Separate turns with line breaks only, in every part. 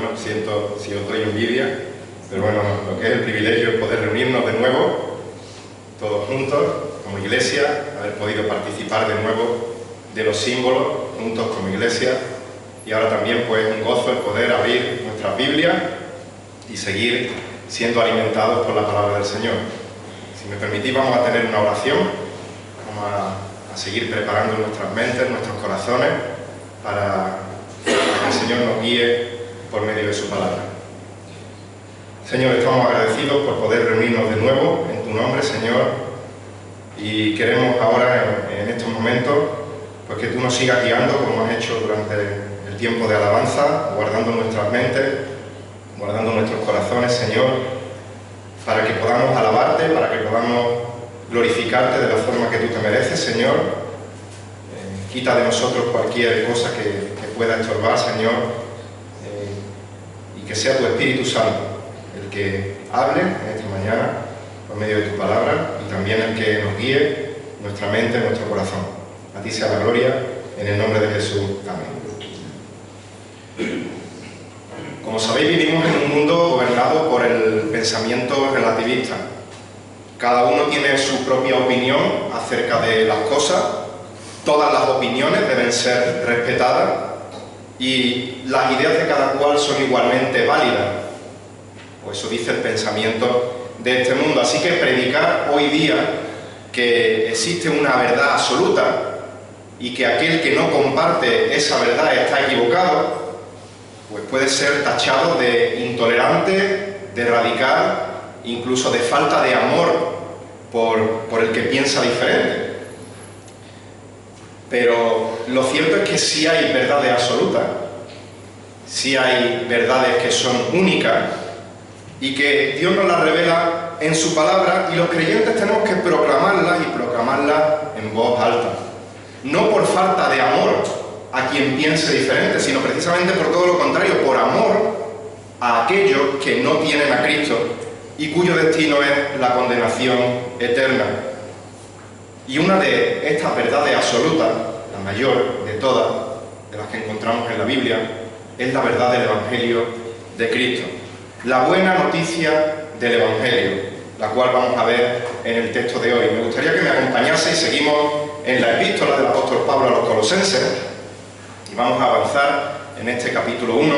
bueno, siento si os doy envidia, pero bueno, lo que es el privilegio es poder reunirnos de nuevo, todos juntos, como iglesia, haber podido participar de nuevo de los símbolos, juntos como iglesia, y ahora también pues un gozo el poder abrir nuestras Biblias y seguir siendo alimentados por la palabra del Señor. Si me permitís, vamos a tener una oración, vamos a seguir preparando nuestras mentes, nuestros corazones, para que el Señor nos guíe por medio de su palabra. Señor, estamos agradecidos por poder reunirnos de nuevo en tu nombre, Señor, y queremos ahora, en estos momentos, pues que tú nos sigas guiando como has hecho durante el tiempo de alabanza, guardando nuestras mentes, guardando nuestros corazones, Señor, para que podamos alabarte, para que podamos glorificarte de la forma que tú te mereces, Señor. Quita de nosotros cualquier cosa que pueda estorbar, Señor, y que sea tu Espíritu Santo el que hable en esta mañana por medio de tu palabra y también el que nos guíe nuestra mente, nuestro corazón. A ti sea la gloria, en el nombre de Jesús. Amén. Como sabéis, vivimos en un mundo gobernado por el pensamiento relativista. Cada uno tiene su propia opinión acerca de las cosas. Todas las opiniones deben ser respetadas y las ideas de cada cual son igualmente válidas. Pues eso dice el pensamiento de este mundo. Así que predicar hoy día que existe una verdad absoluta y que aquel que no comparte esa verdad está equivocado, pues puede ser tachado de intolerante, de radical, incluso de falta de amor por el que piensa diferente. Pero lo cierto es que sí hay verdades absolutas, sí hay verdades que son únicas y que Dios nos las revela en su palabra, y los creyentes tenemos que proclamarlas y proclamarlas en voz alta. No por falta de amor a quien piense diferente, sino precisamente por todo lo contrario, por amor a aquellos que no tienen a Cristo y cuyo destino es la condenación eterna. Y una de estas verdades absolutas, la mayor de todas, de las que encontramos en la Biblia, es la verdad del Evangelio de Cristo. La buena noticia del Evangelio, la cual vamos a ver en el texto de hoy. Me gustaría que me acompañase y seguimos en la epístola del apóstol Pablo a los Colosenses, y vamos a avanzar en este capítulo 1,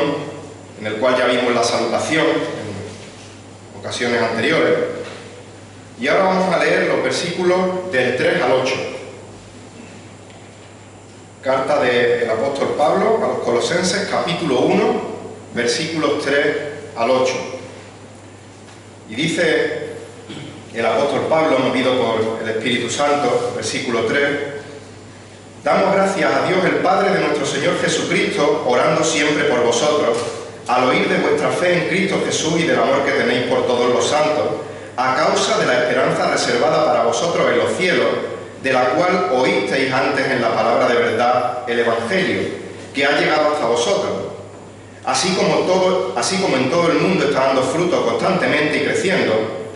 en el cual ya vimos la salutación en ocasiones anteriores. Y ahora vamos a leer los versículos del 3 al 8. Carta del apóstol Pablo a los Colosenses, capítulo 1, versículos 3 al 8. Y dice el apóstol Pablo, movido por el Espíritu Santo, versículo 3: damos gracias a Dios el Padre de nuestro Señor Jesucristo, orando siempre por vosotros, al oír de vuestra fe en Cristo Jesús y del amor que tenéis por todos los santos, a causa de la esperanza reservada para vosotros en los cielos, de la cual oísteis antes en la palabra de verdad, el Evangelio, que ha llegado hasta vosotros. Así como en todo el mundo está dando fruto constantemente y creciendo,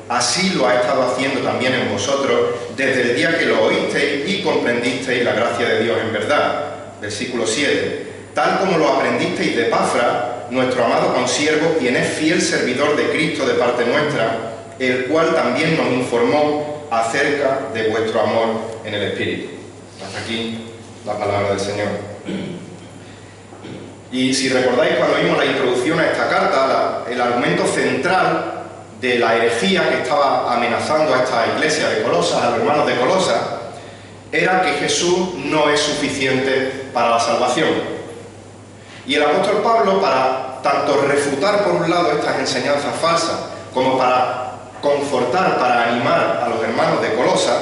así lo ha estado haciendo también en vosotros desde el día que lo oísteis y comprendisteis la gracia de Dios en verdad. Versículo 7. Tal como lo aprendisteis de Epafra, nuestro amado consiervo, quien es fiel servidor de Cristo de parte nuestra, el cual también nos informó acerca de vuestro amor en el Espíritu. Hasta aquí la palabra del Señor. Y si recordáis, cuando vimos la introducción a esta carta, el argumento central de la herejía que estaba amenazando a esta iglesia de Colosas, a los hermanos de Colosas, era que Jesús no es suficiente para la salvación. Y el apóstol Pablo, para tanto refutar por un lado estas enseñanzas falsas, como para confortar, para animar a los hermanos de Colosas,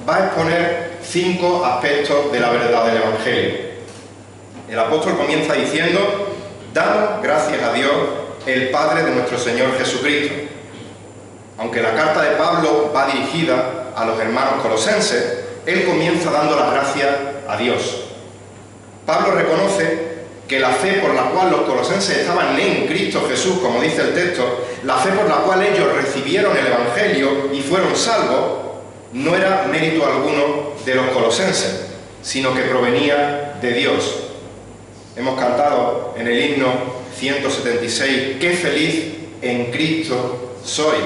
va a exponer 5 aspectos de la verdad del Evangelio. El apóstol comienza diciendo: damos gracias a Dios, el Padre de nuestro Señor Jesucristo. Aunque la carta de Pablo va dirigida a los hermanos colosenses, él comienza dando las gracias a Dios. Pablo reconoce que la fe por la cual los colosenses estaban en Cristo Jesús, como dice el texto, la fe por la cual ellos recibieron el Evangelio y fueron salvos, no era mérito alguno de los colosenses, sino que provenía de Dios. Hemos cantado en el himno 176, qué feliz en Cristo soy.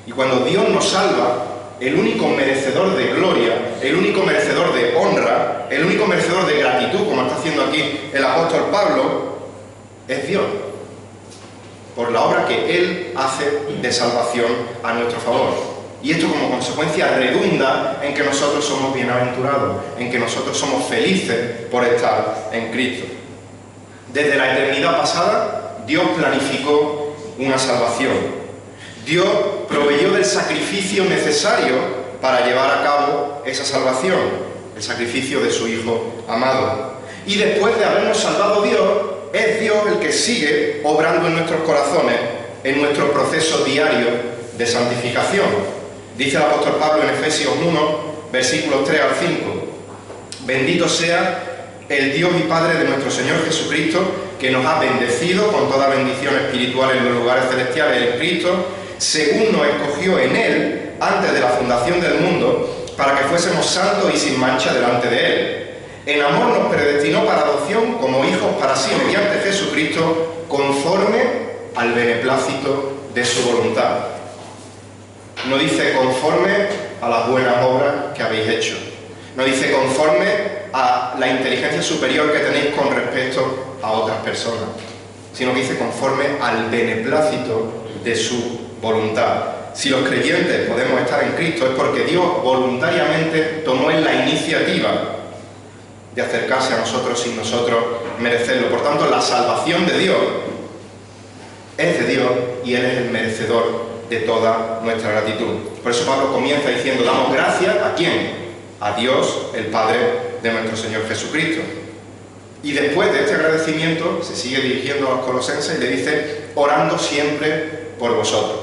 Y cuando Dios nos salva, el único merecedor de gloria, el único merecedor de honra, el único merecedor de gratitud, como está haciendo aquí el apóstol Pablo, es Dios, por la obra que Él hace de salvación a nuestro favor. Y esto como consecuencia redunda en que nosotros somos bienaventurados, en que nosotros somos felices por estar en Cristo. Desde la eternidad pasada, Dios planificó una salvación. Dios proveyó del sacrificio necesario para llevar a cabo esa salvación, el sacrificio de su Hijo amado. Y después de habernos salvado Dios, es Dios el que sigue obrando en nuestros corazones, en nuestro proceso diario de santificación. Dice el apóstol Pablo en Efesios 1, versículos 3 al 5. Bendito sea el Dios y Padre de nuestro Señor Jesucristo, que nos ha bendecido con toda bendición espiritual en los lugares celestiales en Cristo, según nos escogió en Él antes de la fundación del mundo, para que fuésemos santos y sin mancha delante de Él. En amor nos predestinó para adopción como hijos para sí mediante Jesucristo, conforme al beneplácito de su voluntad. No dice conforme a las buenas obras que habéis hecho. No dice conforme a la inteligencia superior que tenéis con respecto a otras personas, sino que dice conforme al beneplácito de su voluntad. Si los creyentes podemos estar en Cristo es porque Dios voluntariamente tomó en la iniciativa de acercarse a nosotros sin nosotros merecerlo. Por tanto, la salvación de Dios es de Dios y Él es el merecedor de toda nuestra gratitud. Por eso Pablo comienza diciendo, damos gracias ¿a quién? A Dios, el Padre de nuestro Señor Jesucristo. Y después de este agradecimiento se sigue dirigiendo a los colosenses y le dice, orando siempre por vosotros.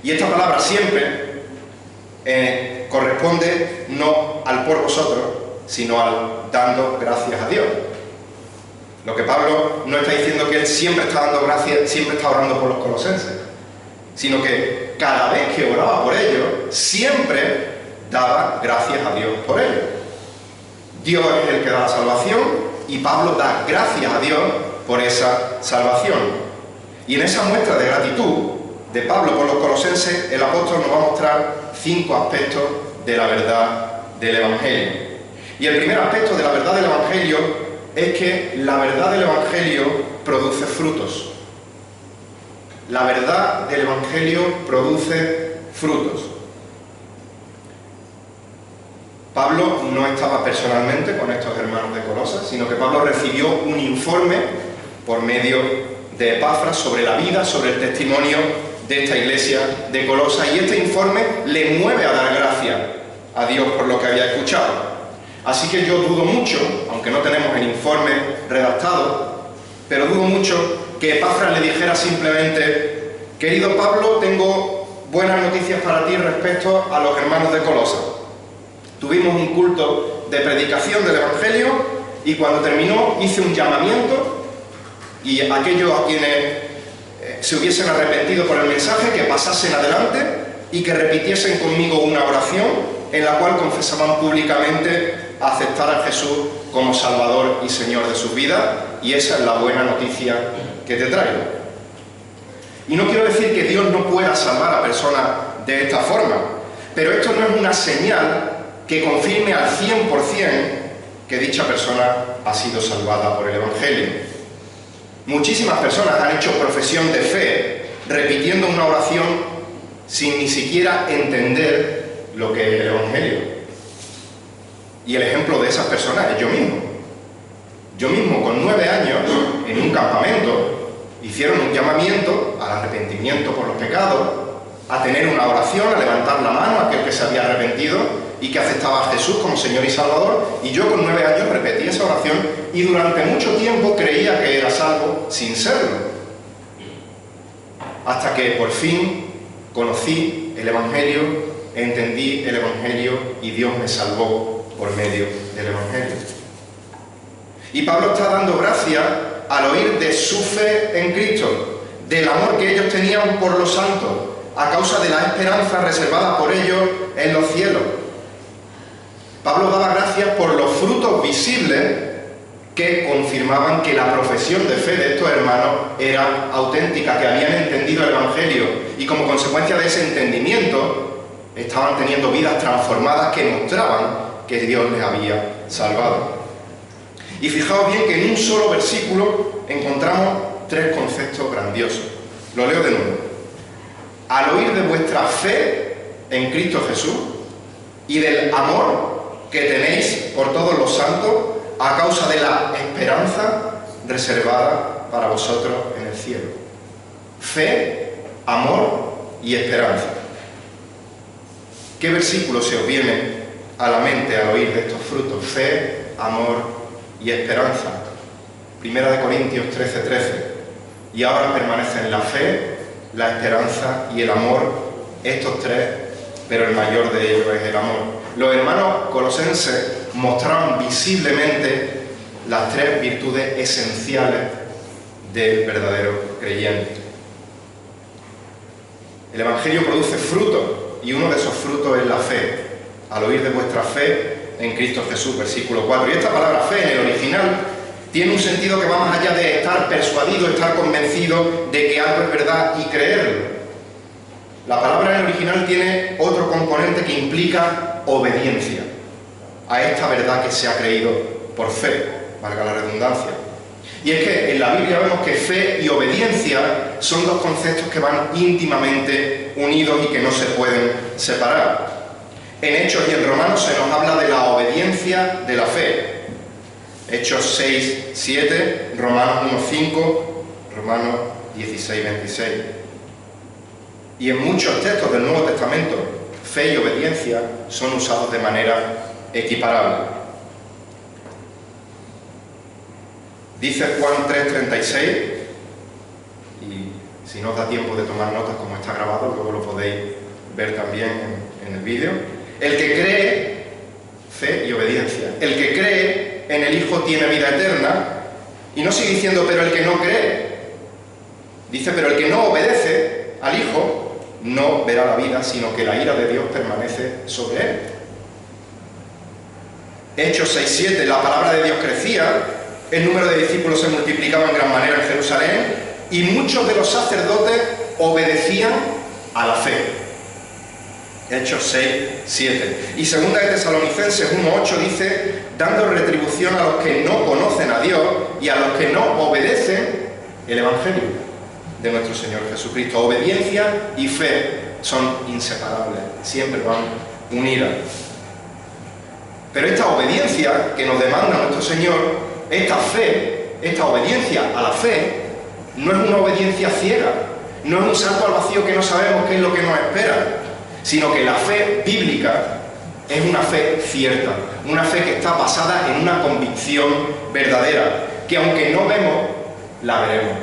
Y esta palabra siempre corresponde no al por vosotros, sino al dando gracias a Dios. Lo que Pablo no está diciendo que él siempre está dando gracias, siempre está orando por los colosenses, sino que cada vez que oraba por ellos, siempre daba gracias a Dios por ellos. Dios es el que da la salvación y Pablo da gracias a Dios por esa salvación. Y en esa muestra de gratitud de Pablo por los colosenses, el apóstol nos va a mostrar 5 aspectos de la verdad del Evangelio. Y el primer aspecto de la verdad del Evangelio es que la verdad del Evangelio produce frutos. La verdad del Evangelio produce frutos. Pablo no estaba personalmente con estos hermanos de Colosas, sino que Pablo recibió un informe por medio de Epafras sobre la vida, sobre el testimonio de esta iglesia de Colosas, y este informe le mueve a dar gracias a Dios por lo que había escuchado. Así que yo dudo mucho, aunque no tenemos el informe redactado, pero dudo mucho que Epafras le dijera simplemente, querido Pablo, tengo buenas noticias para ti respecto a los hermanos de Colosas. Tuvimos un culto de predicación del Evangelio y cuando terminó hice un llamamiento y aquellos a quienes se hubiesen arrepentido por el mensaje que pasasen adelante y que repitiesen conmigo una oración en la cual confesaban públicamente aceptar a Jesús como Salvador y Señor de sus vidas, y esa es la buena noticia que te traigo. Y no quiero decir que Dios no pueda salvar a personas de esta forma, pero esto no es una señal que confirme al 100% que dicha persona ha sido salvada por el Evangelio. Muchísimas personas han hecho profesión de fe repitiendo una oración sin ni siquiera entender lo que es el Evangelio. Y el ejemplo de esas personas es yo mismo. Yo mismo, con 9 años, en un campamento, hicieron un llamamiento al arrepentimiento por los pecados, a tener una oración, a levantar la mano a aquel que se había arrepentido y que aceptaba a Jesús como Señor y Salvador, y yo con 9 años repetí esa oración y durante mucho tiempo creía que era salvo sin serlo. Hasta que por fin conocí el Evangelio, entendí el Evangelio y Dios me salvó por medio del Evangelio. Y Pablo está dando gracias al oír de su fe en Cristo, del amor que ellos tenían por los santos, a causa de la esperanza reservada por ellos en los cielos. Pablo daba gracias por los frutos visibles que confirmaban que la profesión de fe de estos hermanos era auténtica, que habían entendido el Evangelio y como consecuencia de ese entendimiento estaban teniendo vidas transformadas que mostraban que Dios les había salvado. Y fijaos bien que en un solo versículo encontramos tres conceptos grandiosos. Lo leo de nuevo. Al oír de vuestra fe en Cristo Jesús y del amor que tenéis por todos los santos a causa de la esperanza reservada para vosotros en el cielo. Fe, amor y esperanza. ¿Qué versículo se os viene a la mente al oír de estos frutos? Fe, amor y esperanza. Primera de Corintios 13:13. Y ahora permanecen la fe, la esperanza y el amor, estos tres, pero el mayor de ellos es el amor. Los hermanos colosenses mostraban visiblemente las tres virtudes esenciales del verdadero creyente. El Evangelio produce frutos y uno de esos frutos es la fe. Al oír de vuestra fe en Cristo Jesús, versículo 4. Y esta palabra fe en el original tiene un sentido que va más allá de estar persuadido, estar convencido de que algo es verdad y creerlo. La palabra en el original tiene otro componente que implica obediencia a esta verdad que se ha creído por fe, valga la redundancia. Y es que en la Biblia vemos que fe y obediencia son dos conceptos que van íntimamente unidos y que no se pueden separar. En Hechos y en Romanos se nos habla de la obediencia de la fe. Hechos 6:7, Romanos 1:5, Romanos 16:26. Y en muchos textos del Nuevo Testamento, fe y obediencia son usados de manera equiparable. Dice Juan 3:36, y si no os da tiempo de tomar notas como está grabado, luego lo podéis ver también en el vídeo. El que cree, fe y obediencia, el que cree en el Hijo tiene vida eterna, y no sigue diciendo, pero el que no cree, dice, pero el que no obedece al Hijo no verá la vida, sino que la ira de Dios permanece sobre él. Hechos 6:7, la palabra de Dios crecía, el número de discípulos se multiplicaba en gran manera en Jerusalén, y muchos de los sacerdotes obedecían a la fe. Hechos 6:7. Y segunda de Tesalonicenses 1:8 dice, dando retribución a los que no conocen a Dios y a los que no obedecen el Evangelio de nuestro Señor Jesucristo. Obediencia y fe son inseparables, siempre van unidas. Pero esta obediencia que nos demanda nuestro Señor, esta fe, esta obediencia a la fe, no es una obediencia ciega, no es un salto al vacío que no sabemos qué es lo que nos espera, sino que la fe bíblica es una fe cierta, una fe que está basada en una convicción verdadera, que aunque no vemos, la veremos.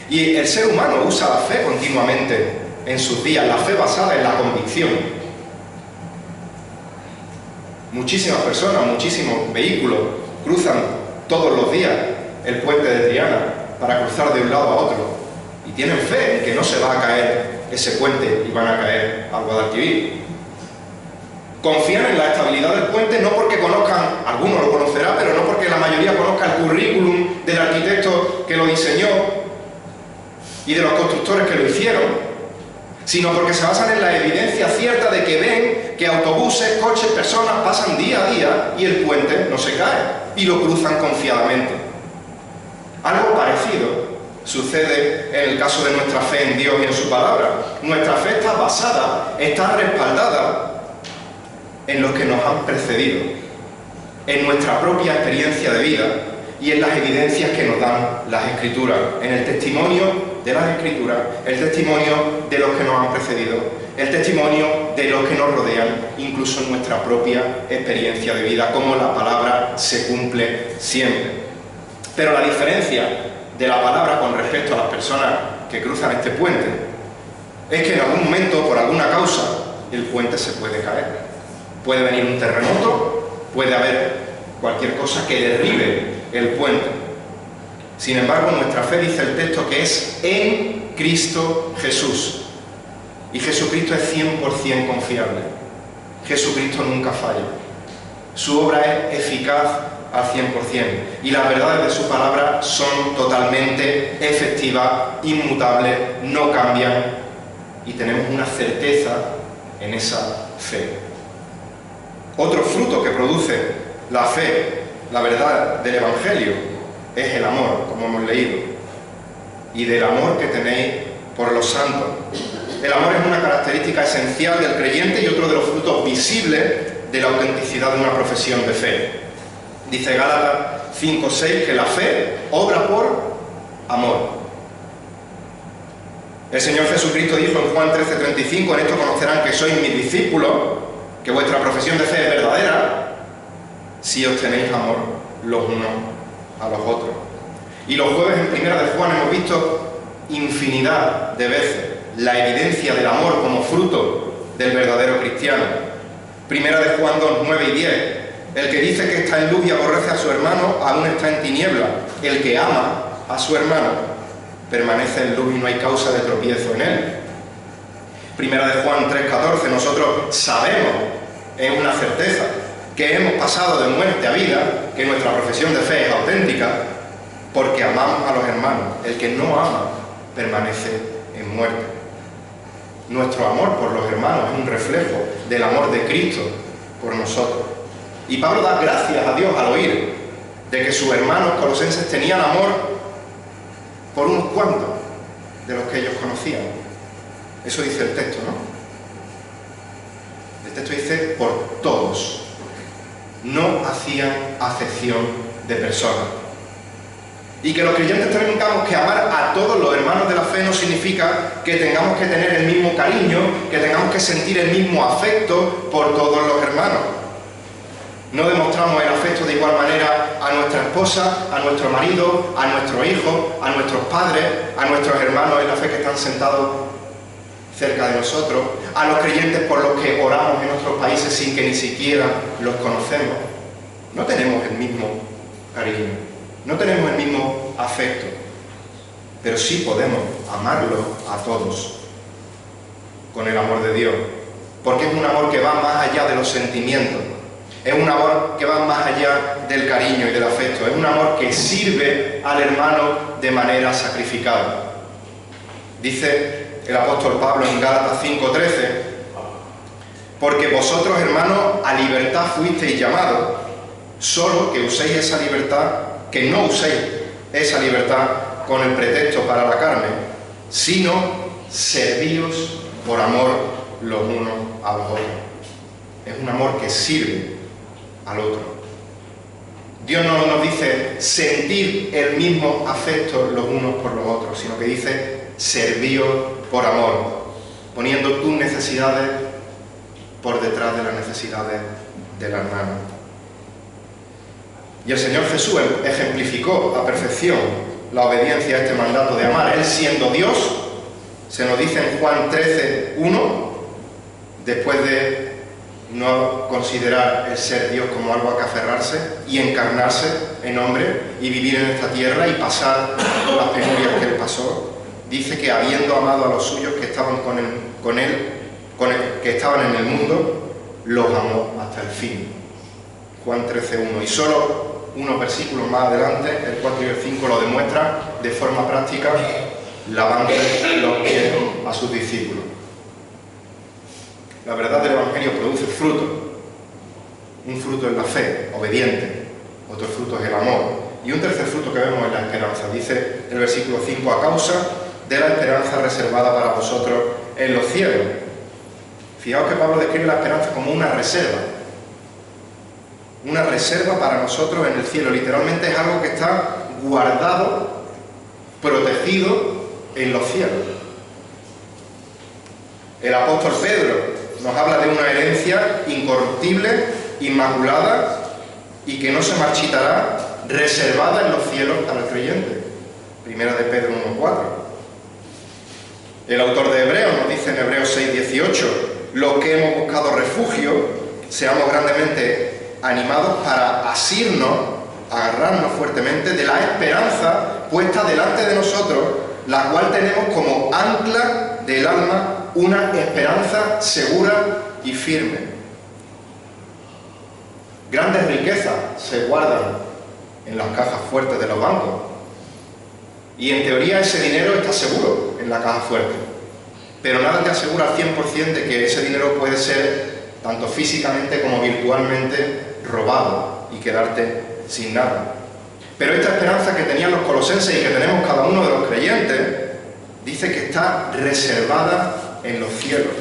Y el ser humano usa la fe continuamente en sus días, la fe basada en la convicción. Muchísimas personas, muchísimos vehículos cruzan todos los días el puente de Triana para cruzar de un lado a otro y tienen fe en que no se va a caer ese puente y van a caer al Guadalquivir. Confían en la estabilidad del puente no porque conozcan, alguno lo conocerá, pero no porque la mayoría conozca el currículum del arquitecto que lo diseñó y de los constructores que lo hicieron, sino porque se basan en la evidencia cierta de que ven que autobuses, coches, personas pasan día a día y el puente no se cae y lo cruzan confiadamente. Algo parecido sucede en el caso de nuestra fe en Dios y en su palabra. Nuestra fe está basada, está respaldada en los que nos han precedido, en nuestra propia experiencia de vida y en las evidencias que nos dan las Escrituras, en el testimonio de las Escrituras, el testimonio de los que nos han precedido, el testimonio de los que nos rodean, incluso en nuestra propia experiencia de vida, como la palabra se cumple siempre. Pero la diferencia de la palabra con respecto a las personas que cruzan este puente es que en algún momento, por alguna causa, el puente se puede caer. Puede venir un terremoto, puede haber cualquier cosa que derribe el puente. Sin embargo, nuestra fe, dice el texto, que es en Cristo Jesús. Y Jesucristo es 100% confiable. Jesucristo nunca falla. Su obra es eficaz al 100%. Y las verdades de su palabra son totalmente efectivas, inmutables, no cambian y tenemos una certeza en esa fe. Otro fruto que produce la fe, la verdad del Evangelio, es el amor, como hemos leído, y del amor que tenéis por los santos. El amor es una característica esencial del creyente y otro de los frutos visibles de la autenticidad de una profesión de fe. Dice Gálatas 5:6 que la fe obra por amor. El Señor Jesucristo dijo en Juan 13:35: en esto conocerán que sois mis discípulos, que vuestra profesión de fe es verdadera, si os tenéis amor los unos a los otros. Y los jueves en Primera de Juan hemos visto infinidad de veces la evidencia del amor como fruto del verdadero cristiano. Primera de Juan 2:9 y 10: el que dice que está en luz y aborrece a su hermano, aún está en tiniebla. El que ama a su hermano permanece en luz y no hay causa de tropiezo en él. Primera de Juan 3:14: nosotros sabemos, es una certeza, que hemos pasado de muerte a vida, que nuestra profesión de fe es auténtica, porque amamos a los hermanos. El que no ama permanece en muerte. Nuestro amor por los hermanos es un reflejo del amor de Cristo por nosotros. Y Pablo da gracias a Dios al oír de que sus hermanos colosenses tenían amor por unos cuantos de los que ellos conocían. Eso dice el texto, ¿no? El texto dice por todos. No hacían acepción de personas. Y que los creyentes tengamos que amar a todos los hermanos de la fe no significa que tengamos que tener el mismo cariño, que tengamos que sentir el mismo afecto por todos los hermanos. No demostramos el afecto de igual manera a nuestra esposa, a nuestro marido, a nuestros hijos, a nuestros padres, a nuestros hermanos en la fe que están sentados cerca de nosotros, a los creyentes por los que oramos en otros países sin que ni siquiera los conocemos. No tenemos el mismo cariño, no tenemos el mismo afecto, pero sí podemos amarlos a todos con el amor de Dios, porque es un amor que va más allá de los sentimientos. Es un amor que va más allá del cariño y del afecto. Es un amor que sirve al hermano de manera sacrificada. Dice el apóstol Pablo en Gálatas 5:13: porque vosotros, hermanos, a libertad fuisteis llamados, solo que uséis esa libertad, que no uséis esa libertad con el pretexto para la carne, sino servíos por amor los unos a los otros. Es un amor que sirve al otro. Dios no nos dice sentir el mismo afecto los unos por los otros, sino que dice servíos por amor, poniendo tus necesidades por detrás de las necesidades del hermano. Y el Señor Jesús ejemplificó a perfección la obediencia a este mandato de amar. Él, siendo Dios, se nos dice en Juan 13:1, después de no considerar el ser Dios como algo a que aferrarse y encarnarse en hombre y vivir en esta tierra y pasar las penurias que él pasó, dice que habiendo amado a los suyos que estaban con él, que estaban en el mundo, los amó hasta el fin. Juan 13:1. Y solo unos versículos más adelante, el 4 y el 5, lo demuestra de forma práctica, lavando los pies a sus discípulos. La verdad del Evangelio produce fruto. Un fruto es la fe, obediente. Otro fruto es el amor. Y un tercer fruto que vemos es la esperanza. Dice el versículo 5: a causa de la esperanza reservada para vosotros en los cielos. Fijaos que Pablo describe la esperanza como una reserva. Una reserva para nosotros en el cielo. Literalmente es algo que está guardado, protegido en los cielos. El apóstol Pedro nos habla de una herencia incorruptible, inmaculada y que no se marchitará, reservada en los cielos para el creyente. Primera de Pedro 1:4. El autor de Hebreos nos dice en Hebreos 6:18: los que hemos buscado refugio, seamos grandemente animados para asirnos, agarrarnos fuertemente de la esperanza puesta delante de nosotros, la cual tenemos como ancla del alma, una esperanza segura y firme. Grandes riquezas se guardan en las cajas fuertes de los bancos. Y en teoría ese dinero está seguro en la caja fuerte. Pero nada te asegura al 100% de que ese dinero puede ser, tanto físicamente como virtualmente, robado y quedarte sin nada. Pero esta esperanza que tenían los colosenses y que tenemos cada uno de los creyentes, dice que está reservada en los cielos.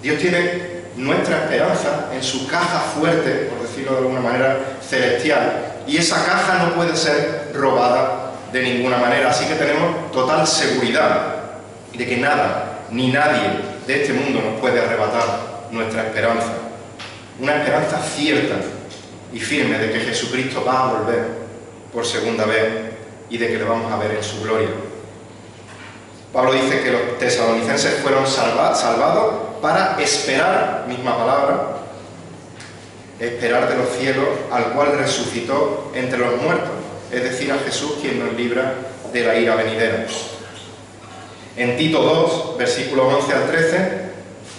Dios tiene nuestra esperanza en su caja fuerte, por decirlo de alguna manera, celestial. Y esa caja no puede ser robada de ninguna manera. Así que tenemos total seguridad de que nada, ni nadie de este mundo nos puede arrebatar nuestra esperanza. Una esperanza cierta y firme de que Jesucristo va a volver por segunda vez y de que le vamos a ver en su gloria. Pablo dice que los tesalonicenses fueron salvados para esperar, misma palabra, esperar de los cielos al cual resucitó entre los muertos, es decir, a Jesús quien nos libra de la ira venidera. En Tito 2, versículos 11 al 13,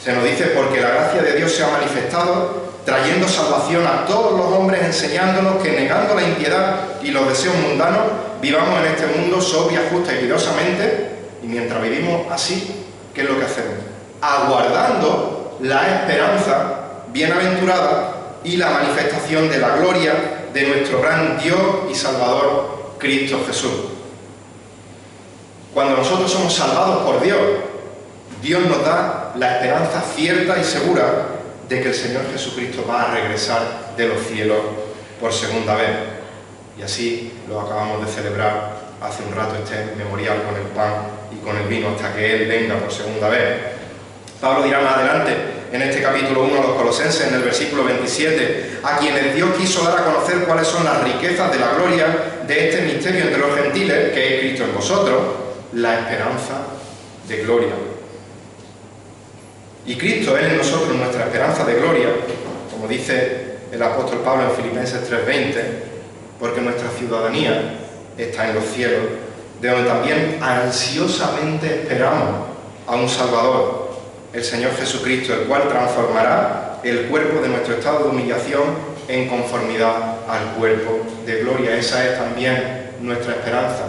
se nos dice: porque la gracia de Dios se ha manifestado, trayendo salvación a todos los hombres, enseñándonos que, negando la impiedad y los deseos mundanos, vivamos en este mundo sobria, justa y piadosamente. Y mientras vivimos así, ¿qué es lo que hacemos? Aguardando la esperanza bienaventurada y la manifestación de la gloria de nuestro gran Dios y Salvador, Cristo Jesús. Cuando nosotros somos salvados por Dios, Dios nos da la esperanza cierta y segura de que el Señor Jesucristo va a regresar de los cielos por segunda vez. Y así lo acabamos de celebrar hace un rato, este memorial con el pan y con el vino, hasta que Él venga por segunda vez. Pablo dirá más adelante, en este capítulo 1 a los colosenses, en el versículo 27, a quienes Dios quiso dar a conocer cuáles son las riquezas de la gloria de este misterio entre los gentiles, que es Cristo en vosotros, la esperanza de gloria. Y Cristo es en nosotros nuestra esperanza de gloria, como dice el apóstol Pablo en Filipenses 3:20, porque nuestra ciudadanía está en los cielos, de donde también ansiosamente esperamos a un Salvador, el Señor Jesucristo, el cual transformará el cuerpo de nuestro estado de humillación en conformidad al cuerpo de gloria. Esa es también nuestra esperanza,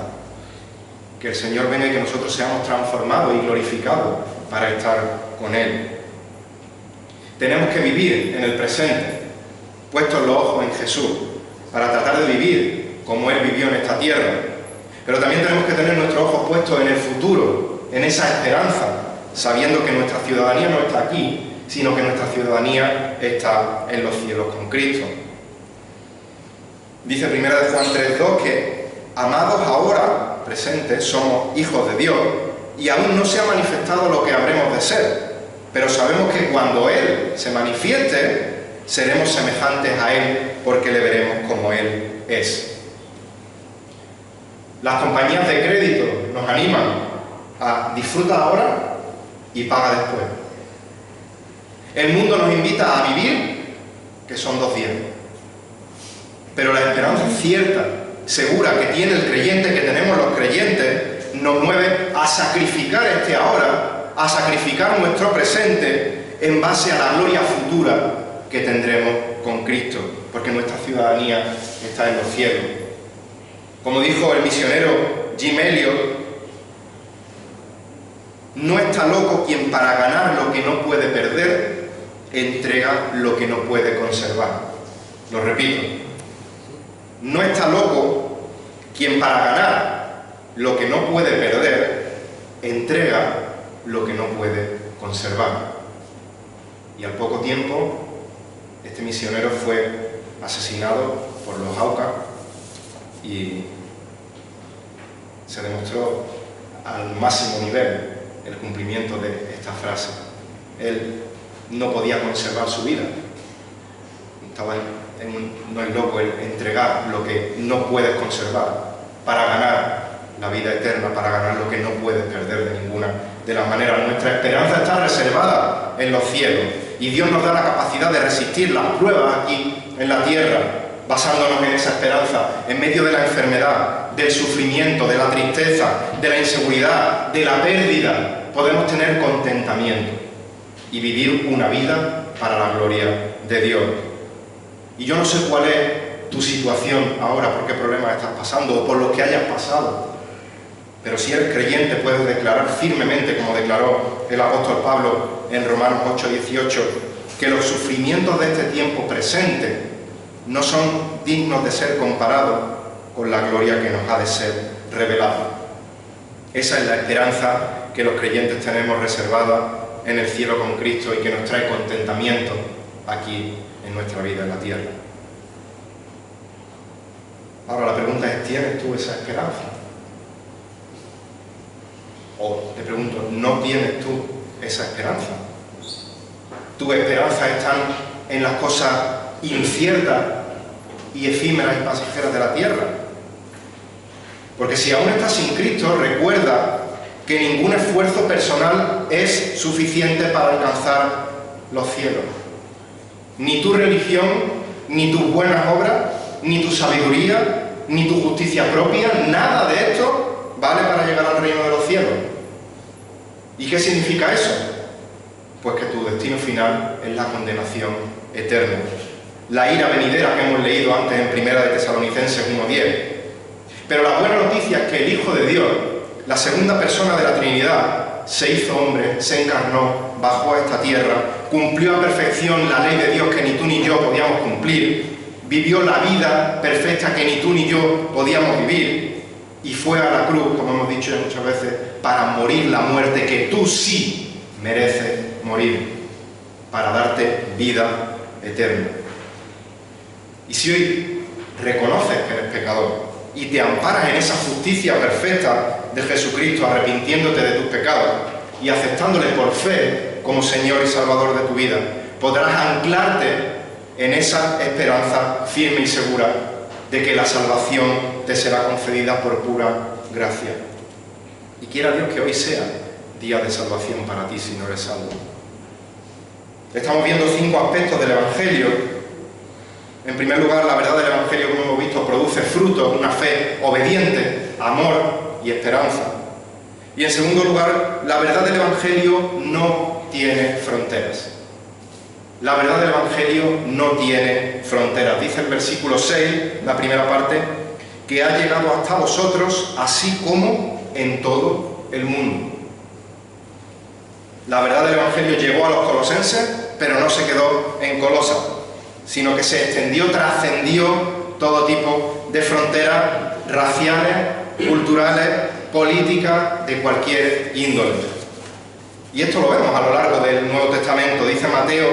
que el Señor venga y que nosotros seamos transformados y glorificados para estar con Él. Tenemos que vivir en el presente, puestos los ojos en Jesús, para tratar de vivir como Él vivió en esta tierra. Pero también tenemos que tener nuestros ojos puestos en el futuro, en esa esperanza, sabiendo que nuestra ciudadanía no está aquí, sino que nuestra ciudadanía está en los cielos con Cristo. Dice 1 Juan 3:2 que, amados ahora, presentes, somos hijos de Dios, y aún no se ha manifestado lo que habremos de ser, pero sabemos que cuando Él se manifieste, seremos semejantes a Él, porque le veremos como Él es. Las compañías de crédito nos animan a disfrutar ahora y paga después. El mundo nos invita a vivir, que son 2 días. Pero la esperanza cierta, segura, que tiene el creyente, que tenemos los creyentes, nos mueve a sacrificar este ahora, a sacrificar nuestro presente en base a la gloria futura que tendremos con Cristo, porque nuestra ciudadanía está en los cielos. Como dijo el misionero Jim Elliot, no está loco quien para ganar lo que no puede perder, entrega lo que no puede conservar. Lo repito, no está loco quien para ganar lo que no puede perder, entrega lo que no puede conservar. Y al poco tiempo, este misionero fue asesinado por los Aucas y se demostró al máximo nivel el cumplimiento de esta frase. Él no podía conservar su vida. No es loco el entregar lo que no puedes conservar para ganar la vida eterna, para ganar lo que no puedes perder de ninguna de las maneras. Nuestra esperanza está reservada en los cielos y Dios nos da la capacidad de resistir las pruebas aquí en la tierra, basándonos en esa esperanza, en medio de la enfermedad, del sufrimiento, de la tristeza, de la inseguridad, de la pérdida. Podemos tener contentamiento y vivir una vida para la gloria de Dios. Y yo no sé cuál es tu situación ahora, por qué problemas estás pasando o por los que hayas pasado. Pero si eres creyente puedes declarar firmemente, como declaró el apóstol Pablo en Romanos 8:18, que los sufrimientos de este tiempo presente no son dignos de ser comparados con la gloria que nos ha de ser revelada. Esa es la esperanza que los creyentes tenemos reservada en el cielo con Cristo y que nos trae contentamiento aquí en nuestra vida en la tierra. Ahora la pregunta es, ¿tienes tú esa esperanza? O te pregunto, ¿no tienes tú esa esperanza? ¿Tu esperanza está en las cosas inciertas y efímeras y pasajeras de la tierra? Porque si aún estás sin Cristo, recuerda que ningún esfuerzo personal es suficiente para alcanzar los cielos. Ni tu religión, ni tus buenas obras, ni tu sabiduría, ni tu justicia propia, nada de esto vale para llegar al reino de los cielos. ¿Y qué significa eso? Pues que tu destino final es la condenación eterna. La ira venidera que hemos leído antes en 1 de Tesalonicenses 1:10. Pero la buena noticia es que el Hijo de Dios, la segunda persona de la Trinidad, se hizo hombre, se encarnó, bajó a esta tierra, cumplió a perfección la ley de Dios que ni tú ni yo podíamos cumplir, vivió la vida perfecta que ni tú ni yo podíamos vivir y fue a la cruz, como hemos dicho muchas veces, para morir la muerte que tú sí mereces morir, para darte vida eterna. Y si hoy reconoces que eres pecador y te amparas en esa justicia perfecta de Jesucristo, arrepintiéndote de tus pecados y aceptándole por fe como Señor y Salvador de tu vida, podrás anclarte en esa esperanza firme y segura de que la salvación te será concedida por pura gracia. Y quiera Dios que hoy sea día de salvación para ti si no eres salvo. Estamos viendo 5 aspectos del Evangelio. En primer lugar, la verdad del Evangelio, como hemos visto, produce frutos, una fe obediente, amor y esperanza. Y en segundo lugar, la verdad del Evangelio no tiene fronteras. La verdad del Evangelio no tiene fronteras. Dice el versículo 6, la primera parte, que ha llegado hasta vosotros, así como en todo el mundo. La verdad del Evangelio llegó a los colosenses, pero no se quedó en Colosas, sino que se extendió, trascendió todo tipo de fronteras raciales, culturales, políticas, de cualquier índole. Y esto lo vemos a lo largo del Nuevo Testamento. Dice Mateo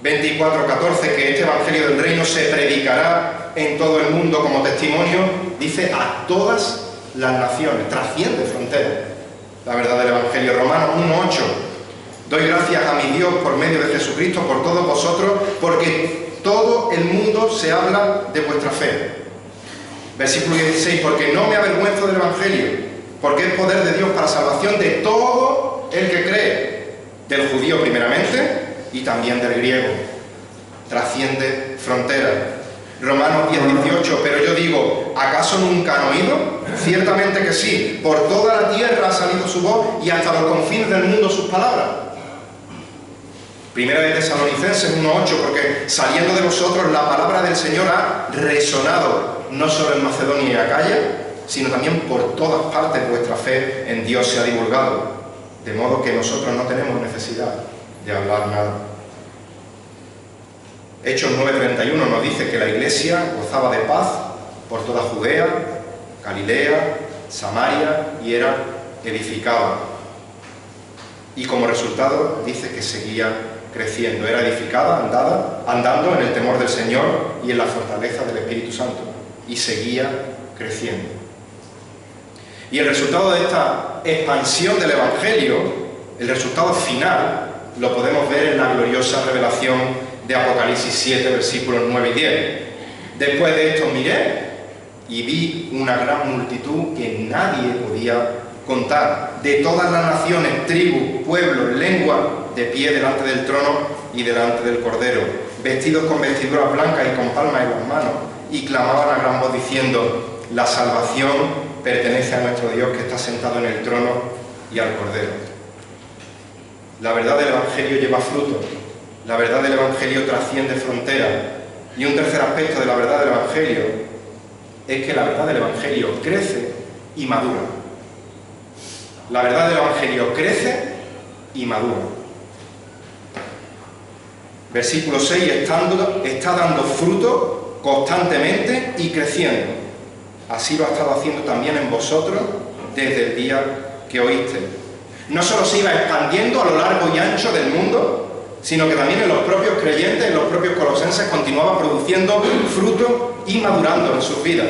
24:14 que este Evangelio del Reino se predicará en todo el mundo como testimonio, dice, a todas las naciones, trasciende fronteras. La verdad del Evangelio. Romanos 1:8. Doy gracias a mi Dios por medio de Jesucristo por todos vosotros, porque todo el mundo se habla de vuestra fe. Versículo 16. Porque no me avergüenzo del Evangelio, porque es poder de Dios para salvación de todo el que cree, del judío primeramente y también del griego. Trasciende fronteras. Romanos 10:18. Pero yo digo, ¿acaso nunca han oído? Ciertamente que sí. Por toda la tierra ha salido su voz y hasta los confines del mundo sus palabras. Primera de Tesalonicenses 1:8. Porque saliendo de vosotros la palabra del Señor ha resonado, no solo en Macedonia y Acaya, sino también por todas partes vuestra fe en Dios se ha divulgado. De modo que nosotros no tenemos necesidad de hablar nada. Hechos 9:31 nos dice que la Iglesia gozaba de paz por toda Judea, Galilea, Samaria y era edificada. Y como resultado dice que seguía creciendo, era edificada, andando en el temor del Señor y en la fortaleza del Espíritu Santo, y seguía creciendo. Y el resultado de esta expansión del Evangelio, el resultado final, lo podemos ver en la gloriosa revelación de Apocalipsis 7, versículos 9 y 10. Después de esto miré y vi una gran multitud que nadie podía contar, de todas las naciones, tribus, pueblos, lenguas, de pie delante del trono y delante del Cordero, vestidos con vestiduras blancas y con palmas en las manos, y clamaban a gran voz diciendo, la salvación pertenece a nuestro Dios que está sentado en el trono y al Cordero. La verdad del Evangelio lleva fruto. La verdad del Evangelio trasciende fronteras. Y un tercer aspecto de la verdad del Evangelio es que la verdad del Evangelio crece y madura. La verdad del Evangelio crece y madura. Versículo 6, está dando fruto constantemente y creciendo. Así lo ha estado haciendo también en vosotros desde el día que oíste. No solo se iba expandiendo a lo largo y ancho del mundo, sino que también en los propios creyentes, en los propios colosenses, continuaba produciendo fruto y madurando en sus vidas.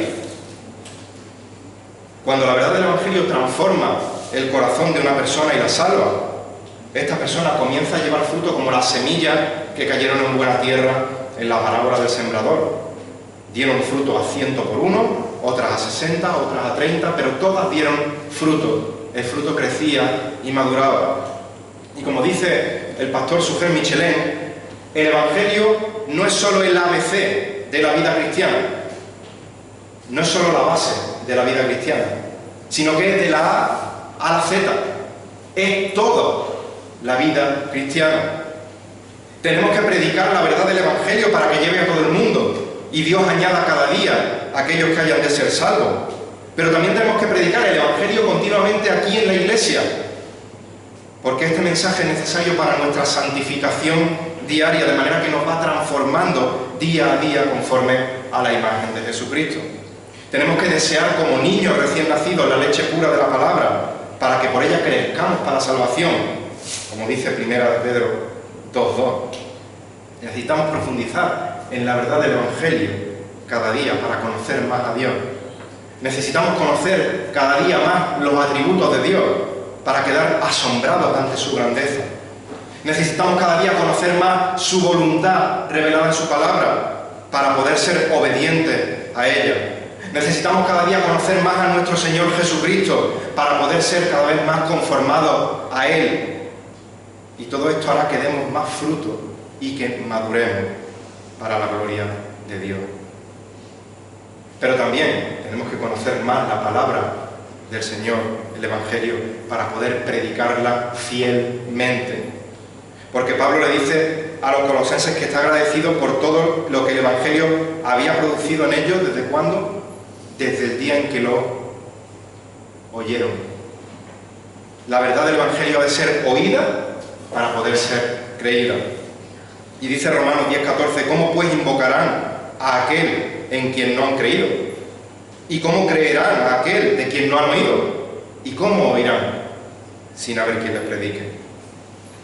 Cuando la verdad del Evangelio transforma el corazón de una persona y la salva, esta persona comienza a llevar fruto como las semillas que cayeron en buena tierra en la parábola del sembrador. Dieron fruto a 100 por uno, otras a 60, otras a 30, pero todas dieron fruto. El fruto crecía y maduraba. Y como dice el pastor Suger Michelin, el Evangelio no es solo el ABC de la vida cristiana, no es solo la base de la vida cristiana, sino que es de la A a la Z, es toda la vida cristiana. Tenemos que predicar la verdad del Evangelio para que lleve a todo el mundo, y Dios añada cada día a aquellos que hayan de ser salvos. Pero también tenemos que predicar el Evangelio continuamente aquí en la Iglesia, porque este mensaje es necesario para nuestra santificación diaria, de manera que nos va transformando día a día conforme a la imagen de Jesucristo. Tenemos que desear como niños recién nacidos la leche pura de la palabra, para que por ella crezcamos para la salvación, como dice 1 Pedro 2:2. Necesitamos profundizar en la verdad del Evangelio cada día para conocer más a Dios. Necesitamos conocer cada día más los atributos de Dios para quedar asombrados ante su grandeza. Necesitamos cada día conocer más su voluntad revelada en su palabra para poder ser obedientes a ella. Necesitamos cada día conocer más a nuestro Señor Jesucristo para poder ser cada vez más conformados a Él. Y todo esto hará que demos más fruto y que maduremos para la gloria de Dios. Pero también tenemos que conocer más la palabra del Señor, el Evangelio, para poder predicarla fielmente. Porque Pablo le dice a los colosenses que está agradecido por todo lo que el Evangelio había producido en ellos. ¿Desde cuándo? Desde el día en que lo oyeron. La verdad del Evangelio ha de ser oída para poder ser creída. Y dice Romanos 10:14, ¿cómo pues invocarán a aquel en quien no han creído? ¿Y cómo creerán a aquel de quien no han oído? ¿Y cómo oirán sin haber quien les predique?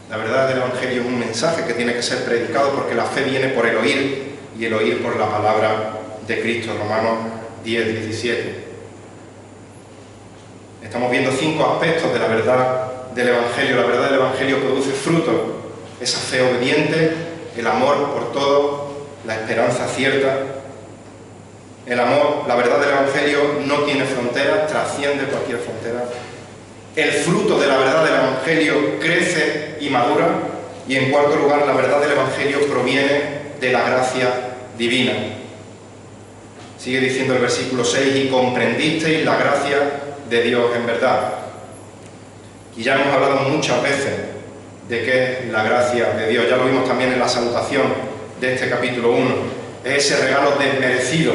La verdad del Evangelio es un mensaje que tiene que ser predicado, porque la fe viene por el oír, y el oír por la palabra de Cristo. Romanos 10:17. Estamos viendo 5 aspectos de la verdad del Evangelio. La verdad del Evangelio produce fruto: esa fe obediente, el amor por todo, la esperanza cierta. El amor, la verdad del Evangelio no tiene fronteras, trasciende cualquier frontera. El fruto de la verdad del Evangelio crece y madura. Y en cuarto lugar, la verdad del Evangelio proviene de la gracia divina. Sigue diciendo el versículo 6, y comprendisteis la gracia de Dios en verdad. Y ya hemos hablado muchas veces de qué es la gracia de Dios. Ya lo vimos también en la salutación de este capítulo 1. Es ese regalo desmerecido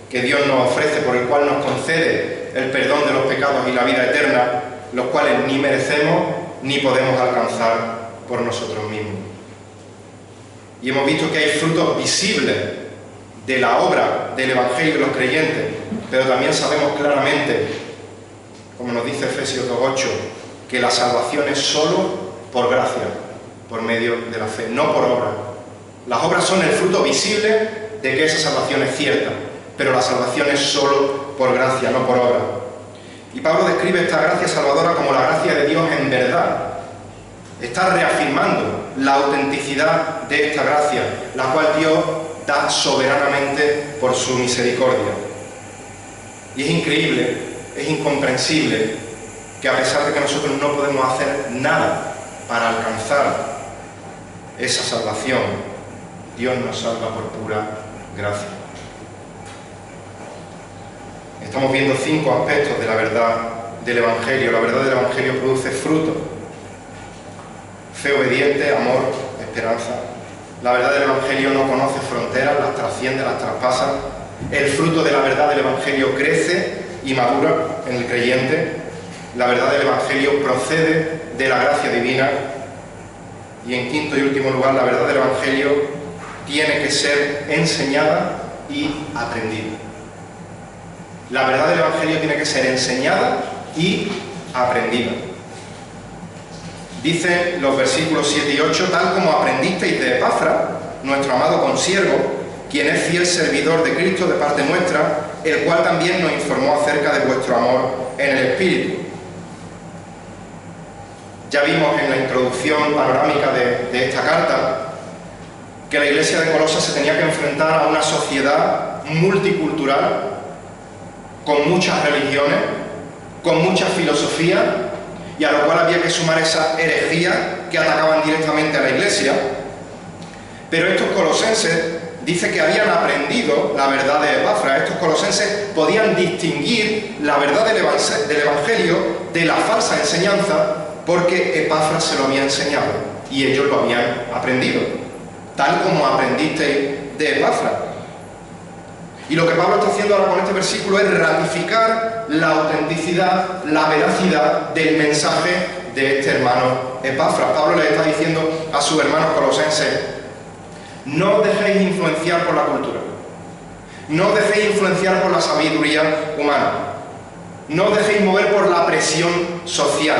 que Dios nos ofrece, por el cual nos concede el perdón de los pecados y la vida eterna, los cuales ni merecemos ni podemos alcanzar por nosotros mismos. Y hemos visto que hay frutos visibles de la obra del Evangelio de los creyentes, pero también sabemos claramente, como nos dice Efesios 2:8, que la salvación es solo por gracia, por medio de la fe, no por obra. Las obras son el fruto visible de que esa salvación es cierta, pero la salvación es solo por gracia, no por obra. Y Pablo describe esta gracia salvadora como la gracia de Dios en verdad. Está reafirmando la autenticidad de esta gracia, la cual Dios da soberanamente por su misericordia. Y es increíble, es incomprensible que, a pesar de que nosotros no podemos hacer nada para alcanzar esa salvación, Dios nos salva por pura gracia. Estamos viendo 5 aspectos de la verdad del Evangelio. La verdad del Evangelio produce fruto: fe obediente, amor, esperanza La verdad del Evangelio no conoce fronteras, las trasciende, las traspasa. El fruto de la verdad del Evangelio crece y madura en el creyente. La verdad del Evangelio procede de la gracia divina. Y en quinto y último lugar, la verdad del Evangelio tiene que ser enseñada y aprendida. La verdad del Evangelio tiene que ser enseñada y aprendida. Dicen los versículos 7 y 8, tal como aprendisteis de Epafra, nuestro amado consiervo, quien es fiel servidor de Cristo de parte nuestra, el cual también nos informó acerca de vuestro amor en el Espíritu. Ya vimos en la introducción panorámica de esta carta que la iglesia de Colosas se tenía que enfrentar a una sociedad multicultural, con muchas religiones, con muchas filosofías, y a lo cual había que sumar esas herejías que atacaban directamente a la iglesia. Pero estos colosenses dice que habían aprendido la verdad de Epafra. Estos colosenses podían distinguir la verdad del Evangelio de la falsa enseñanza, porque Epafra se lo había enseñado y ellos lo habían aprendido, tal como aprendiste de Epafra. Y lo que Pablo está haciendo ahora con este versículo es ratificar la autenticidad, la veracidad del mensaje de este hermano Epafra. Pablo le está diciendo a sus hermanos colosenses: no os dejéis influenciar por la cultura, no os dejéis influenciar por la sabiduría humana, no os dejéis mover por la presión social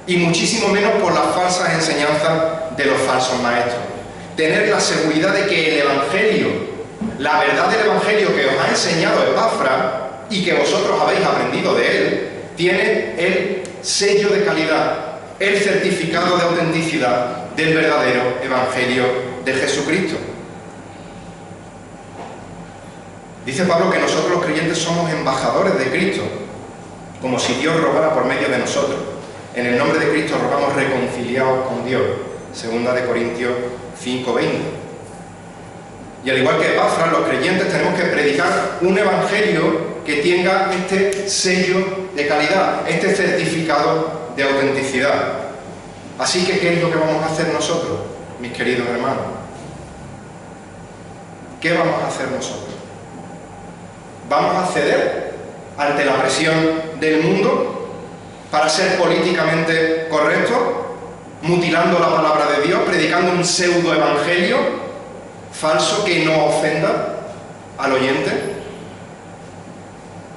y muchísimo menos por las falsas enseñanzas de los falsos maestros. Tener la seguridad de que el Evangelio, la verdad del Evangelio que os ha enseñado Epafra y que vosotros habéis aprendido de él, tiene el sello de calidad, el certificado de autenticidad del verdadero Evangelio de Jesucristo. Dice Pablo que nosotros los creyentes somos embajadores de Cristo, como si Dios rogara por medio de nosotros. En el nombre de Cristo rogamos reconciliados con Dios. 2 Corintios 5:20. Y al igual que Epafra, los creyentes tenemos que predicar un evangelio que tenga este sello de calidad, este certificado de autenticidad. Así que, ¿qué es lo que vamos a hacer nosotros, mis queridos hermanos? ¿Qué vamos a hacer nosotros? ¿Vamos a ceder ante la presión del mundo para ser políticamente correctos, mutilando la palabra de Dios, predicando un pseudo-evangelio falso que no ofenda al oyente?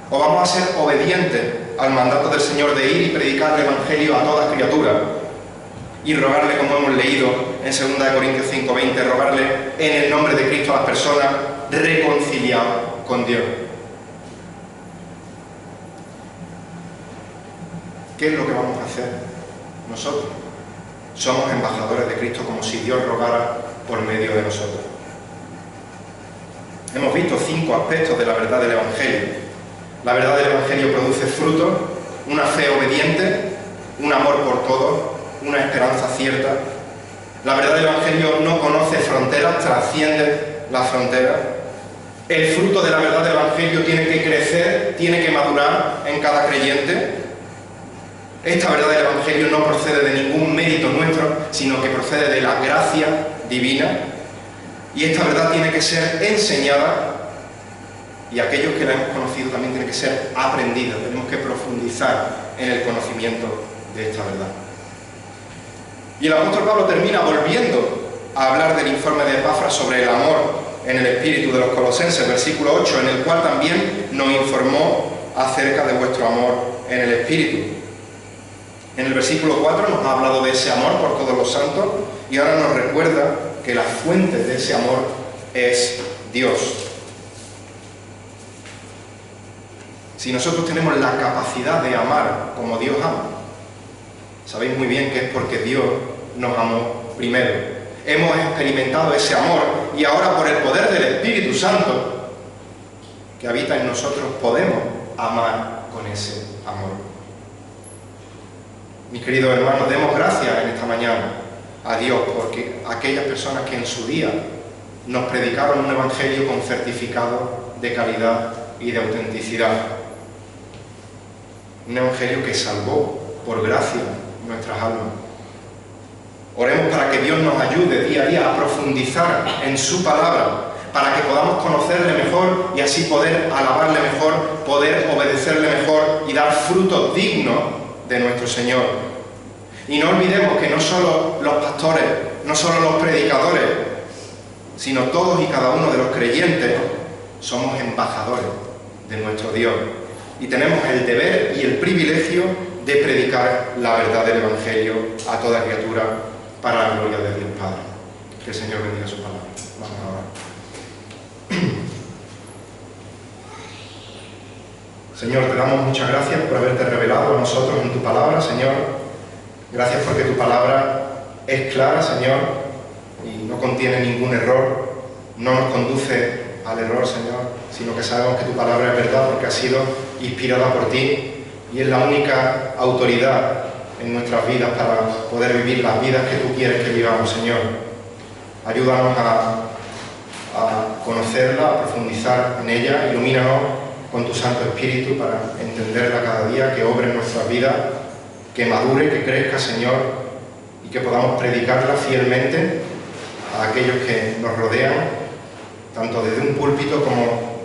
¿O vamos a ser obedientes al mandato del Señor de ir y predicar el evangelio a toda criatura y rogarle, como hemos leído en 2 Corintios 5:20, rogarle en el nombre de Cristo a las personas reconciliadas con Dios? ¿Qué es lo que vamos a hacer nosotros? Somos embajadores de Cristo, como si Dios rogara por medio de nosotros. Hemos visto 5 aspectos de la verdad del Evangelio. La verdad del Evangelio produce frutos: una fe obediente, un amor por todos, una esperanza cierta. La verdad del Evangelio no conoce fronteras, trasciende las fronteras. El fruto de la verdad del Evangelio tiene que crecer, tiene que madurar en cada creyente. Esta verdad del Evangelio no procede de ningún mérito nuestro, sino que procede de la gracia divina. Y esta verdad tiene que ser enseñada, y aquellos que la hemos conocido también tiene que ser aprendida. Tenemos que profundizar en el conocimiento de esta verdad. Y el apóstol Pablo termina volviendo a hablar del informe de Epafra sobre el amor en el espíritu de los colosenses, versículo 8, en el cual también nos informó acerca de vuestro amor en el espíritu. En el versículo 4 nos ha hablado de ese amor por todos los santos, y ahora nos recuerda que la fuente de ese amor es Dios. Si nosotros tenemos la capacidad de amar como Dios ama, sabéis muy bien que es porque Dios nos amó primero. Hemos experimentado ese amor y ahora, por el poder del Espíritu Santo que habita en nosotros, podemos amar con ese amor. Mis queridos hermanos, demos gracias en esta mañana a Dios porque aquellas personas que en su día nos predicaron un evangelio con certificado de calidad y de autenticidad. Un evangelio que salvó por gracia nuestras almas. Oremos para que Dios nos ayude día a día a profundizar en su palabra, para que podamos conocerle mejor y así poder alabarle mejor, poder obedecerle mejor y dar frutos dignos de nuestro Señor. Y no olvidemos que no solo los pastores, no solo los predicadores, sino todos y cada uno de los creyentes somos embajadores de nuestro Dios. Y tenemos el deber y el privilegio de predicar la verdad del Evangelio a toda criatura para la gloria de Dios Padre. Que el Señor bendiga su palabra. Vamos a orar. Señor, te damos muchas gracias por haberte revelado a nosotros en tu palabra, Señor. Gracias porque tu palabra es clara, Señor, y no contiene ningún error, no nos conduce al error, Señor, sino que sabemos que tu palabra es verdad porque ha sido inspirada por ti y es la única autoridad en nuestras vidas para poder vivir las vidas que tú quieres que vivamos, Señor. Ayúdanos a conocerla, a profundizar en ella, ilumínanos con tu Santo Espíritu para entenderla cada día, que obre en nuestras vidas, que madure, que crezca, Señor, y que podamos predicarla fielmente a aquellos que nos rodean, tanto desde un púlpito como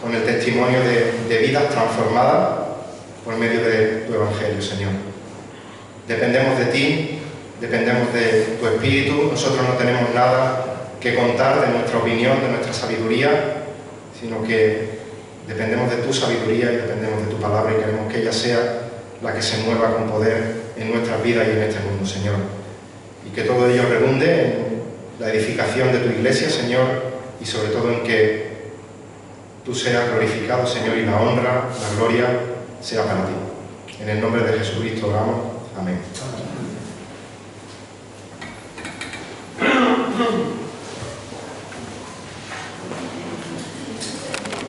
con el testimonio de vidas transformadas por medio de tu Evangelio, Señor. Dependemos de ti, dependemos de tu Espíritu, nosotros no tenemos nada que contar de nuestra opinión, de nuestra sabiduría, sino que dependemos de tu sabiduría y dependemos de tu palabra y queremos que ella sea la que se mueva con poder en nuestras vidas y en este mundo, Señor. Y que todo ello redunde en la edificación de tu iglesia, Señor, y sobre todo en que tú seas glorificado, Señor, y la honra, la gloria sea para ti. En el nombre de Jesucristo oramos. Amén.